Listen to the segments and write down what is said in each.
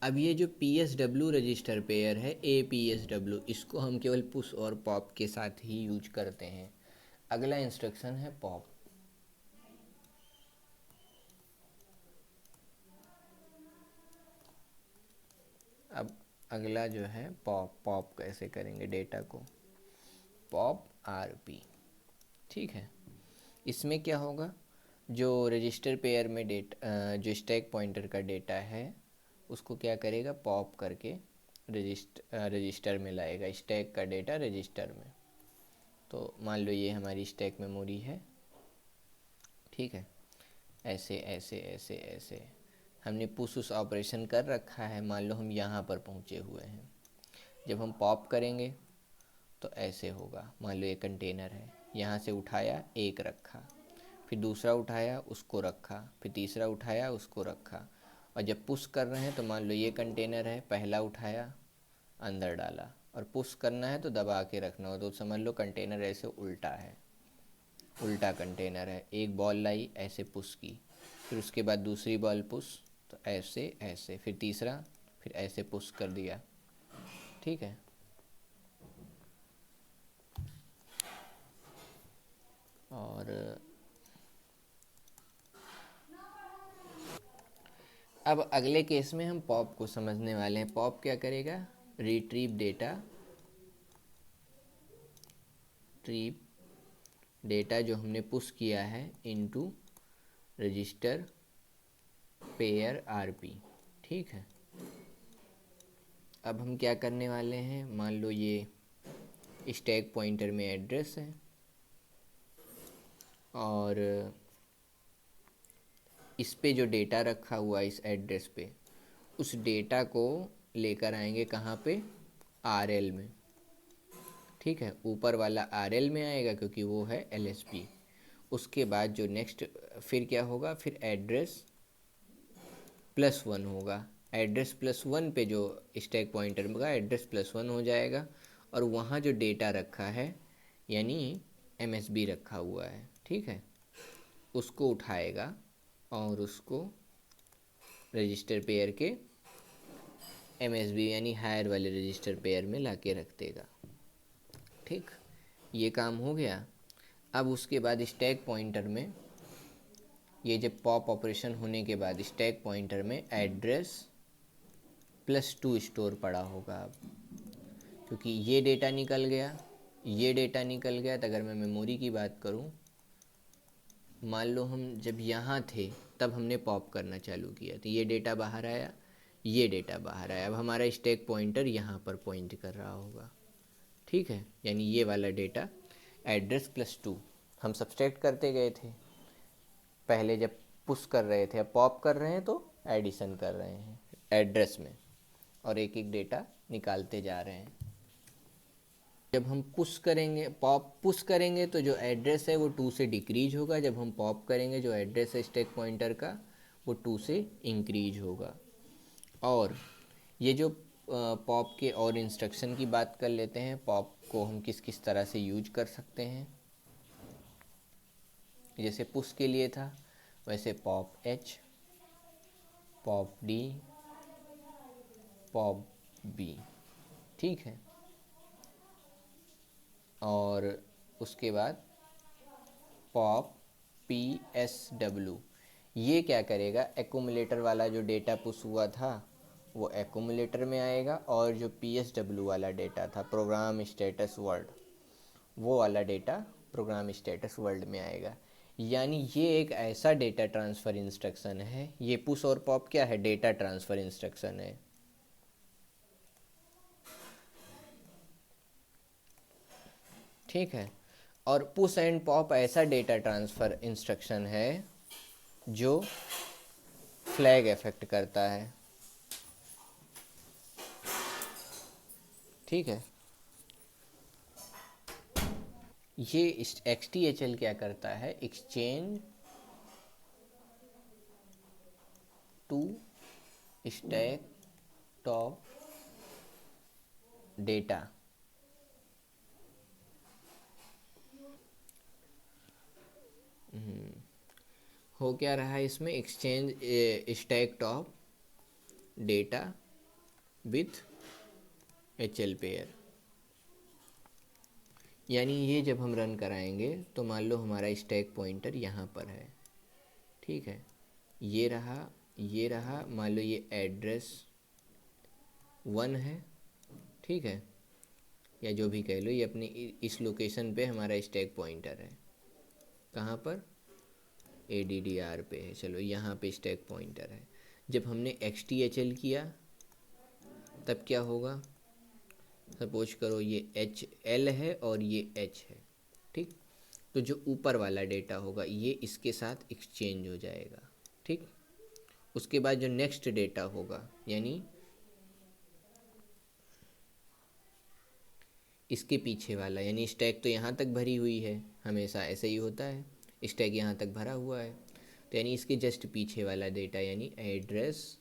अब ये जो P S W register pair है, ए पी एस डब्ल्यू, इसको हम केवल पुश और पॉप के साथ ही यूज करते हैं। अगला इंस्ट्रक्शन है पॉप। अब अगला जो है पॉप। पॉप कैसे करेंगे डेटा को? Pop R P. ठीक है। इसमें क्या होगा, जो रजिस्टर पेयर में जो स्टैक पॉइंटर का डेटा है उसको क्या करेगा, पॉप करके रजिस्टर में लाएगा, स्टैक का डेटा रजिस्टर में। तो मान लो ये हमारी स्टैक मेमोरी है। ठीक है। ऐसे ऐसे ऐसे ऐसे हमने पुश उस ऑपरेशन कर रखा है। मान लो हम यहाँ पर पहुँचे हुए हैं। जब हम पॉप करेंगे तो ऐसे होगा। मान लो ये कंटेनर है, यहाँ से उठाया एक रखा, फिर दूसरा उठाया उसको रखा, फिर तीसरा उठाया उसको रखा। और जब पुश कर रहे हैं तो मान लो ये कंटेनर है, पहला उठाया अंदर डाला, और पुश करना है तो दबा के रखना हो, तो समझ लो कंटेनर ऐसे उल्टा है, उल्टा कंटेनर है। एक बॉल लाई ऐसे पुश की, फिर उसके बाद दूसरी बॉल पुश, तो ऐसे ऐसे, फिर तीसरा, फिर ऐसे पुश कर दिया। ठीक है। और अब अगले केस में हम पॉप को समझने वाले हैं। पॉप क्या करेगा, रिट्रीव डेटा, ट्रीव डेटा जो हमने पुश किया है इनटू रजिस्टर पेयर आरपी। ठीक है। अब हम क्या करने वाले हैं, मान लो ये स्टैक पॉइंटर में एड्रेस है, और इस पे जो डेटा रखा हुआ है इस एड्रेस पे, उस डेटा को लेकर आएंगे कहाँ पे, आर एल में। ठीक है। ऊपर वाला आर एल में आएगा क्योंकि वो है एल एस पी। उसके बाद जो नेक्स्ट फिर क्या होगा, फिर एड्रेस प्लस वन होगा। एड्रेस प्लस वन पे जो स्टैक पॉइंटर होगा एड्रेस प्लस वन हो जाएगा, और वहाँ जो डेटा रखा है यानी एम एस बी रखा हुआ है, ठीक है, उसको उठाएगा और उसको रजिस्टर पेयर के एम एस बी यानी हायर वाले रजिस्टर पेयर में ला के रख देगा। ठीक, ये काम हो गया। अब उसके बाद स्टैक पॉइंटर में, ये जब पॉप ऑपरेशन होने के बाद स्टैक पॉइंटर में एड्रेस प्लस टू स्टोर पड़ा होगा। अब क्योंकि ये डेटा निकल गया, ये डेटा निकल गया, तो अगर मैं मेमोरी की बात करूं, मान लो हम जब यहाँ थे तब हमने पॉप करना चालू किया तो ये डेटा बाहर आया, ये डेटा बाहर आया। अब हमारा स्टैक पॉइंटर यहाँ पर पॉइंट कर रहा होगा। ठीक है। यानी ये वाला डेटा एड्रेस प्लस टू हम सब्सट्रैक्ट करते गए थे पहले जब पुश कर रहे थे, अब पॉप कर रहे हैं तो एडिशन कर रहे हैं एड्रेस में, और एक एक डेटा निकालते जा रहे हैं। जब हम पुश करेंगे, पॉप पुश करेंगे तो जो एड्रेस है वो 2 से डिक्रीज होगा। जब हम पॉप करेंगे जो एड्रेस है स्टैक पॉइंटर का वो 2 से इंक्रीज होगा। और ये जो पॉप के और इंस्ट्रक्शन की बात कर लेते हैं, पॉप को हम किस किस तरह से यूज कर सकते हैं। जैसे पुश के लिए था वैसे pop H, pop D, pop B. ठीक है। और उसके बाद पॉप पी एस डब्ल्यू, ये क्या करेगा, एक्यूमुलेटर वाला जो डेटा पुश हुआ था वो एक्यूमुलेटर में आएगा, और जो पी एस डब्ल्यू वाला डेटा था प्रोग्राम स्टेटस वर्ड, वो वाला डेटा प्रोग्राम स्टेटस वर्ल्ड में आएगा। यानी ये एक ऐसा डेटा ट्रांसफ़र इंस्ट्रक्शन है, ये पुश और पॉप क्या है, डेटा ट्रांसफ़र इंस्ट्रक्शन है। ठीक है। और पुश एंड पॉप ऐसा डेटा ट्रांसफ़र इंस्ट्रक्शन है जो फ्लैग इफेक्ट करता है। ठीक है। ये एक्स टी एच एल क्या करता है, exchange to stack top data. हो क्या रहा है इसमें, exchange stack top data with HL pair. यानी ये जब हम रन कराएंगे तो मान लो हमारा स्टैक पॉइंटर यहाँ पर है, ठीक है, ये रहा, मान लो ये एड्रेस 1 है, ठीक है, या जो भी कह लो, ये अपने इस लोकेशन पे हमारा स्टैक पॉइंटर है। कहाँ पर? ADDR पे है। चलो यहाँ पे स्टैक पॉइंटर है। जब हमने XTHL किया तब क्या होगा? सपोज करो ये HL है और ये H है, ठीक। तो जो ऊपर वाला डेटा होगा ये इसके साथ एक्सचेंज हो जाएगा, ठीक। उसके बाद जो नेक्स्ट डेटा होगा, यानी इसके पीछे वाला, यानी स्टैक तो यहाँ तक भरी हुई है, हमेशा ऐसे ही होता है, स्टैक यहाँ तक भरा हुआ है, तो यानी इसके जस्ट पीछे वाला डेटा, यानी एड्रेस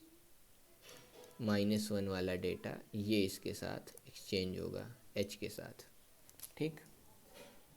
-1 वाला डेटा, ये इसके साथ एक्सचेंज होगा H के साथ, ठीक।